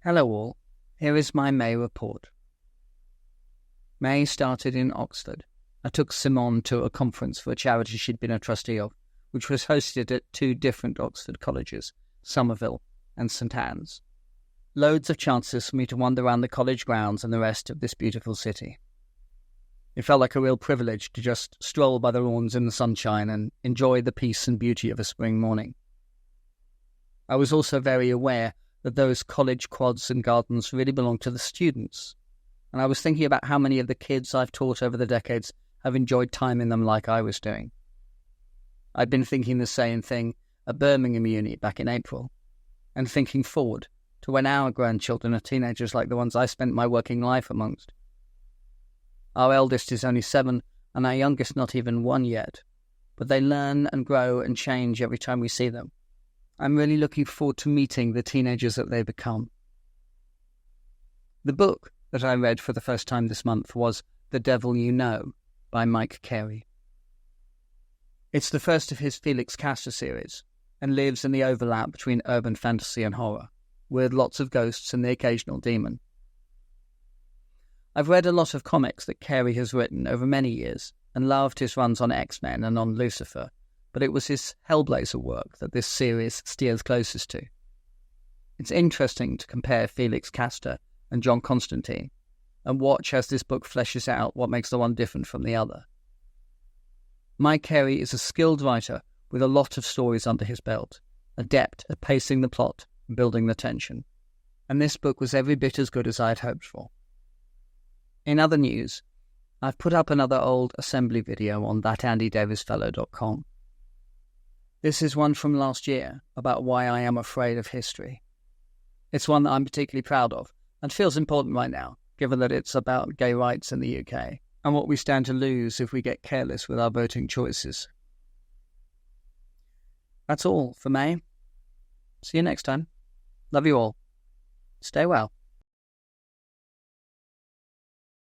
Hello all, here is my May report. May started in Oxford. I took Simone to a conference for a charity she'd been a trustee of, which was hosted at two different Oxford colleges, Somerville and St Anne's. Loads of chances for me to wander around the college grounds and the rest of this beautiful city. It felt like a real privilege to just stroll by the lawns in the sunshine and enjoy the peace and beauty of a spring morning. I was also very aware that those college quads and gardens really belong to the students, and I was thinking about how many of the kids I've taught over the decades have enjoyed time in them like I was doing. I'd been thinking the same thing at Birmingham Uni back in April, and thinking forward to when our grandchildren are teenagers like the ones I spent my working life amongst. Our eldest is only 7, and our youngest not even 1 yet, but they learn and grow and change every time we see them. I'm really looking forward to meeting the teenagers that they become. The book that I read for the first time this month was The Devil You Know by Mike Carey. It's the first of his Felix Castor series and lives in the overlap between urban fantasy and horror, with lots of ghosts and the occasional demon. I've read a lot of comics that Carey has written over many years and loved his runs on X-Men and on Lucifer, but it was his Hellblazer work that this series steers closest to. It's interesting to compare Felix Castor and John Constantine and watch as this book fleshes out what makes the one different from the other. Mike Carey is a skilled writer with a lot of stories under his belt, adept at pacing the plot and building the tension, and this book was every bit as good as I had hoped for. In other news, I've put up another old assembly video on thatandydavisfellow.com. This is one from last year about why I am afraid of history. It's one that I'm particularly proud of and feels important right now, given that it's about gay rights in the UK and what we stand to lose if we get careless with our voting choices. That's all for May. See you next time. Love you all. Stay well.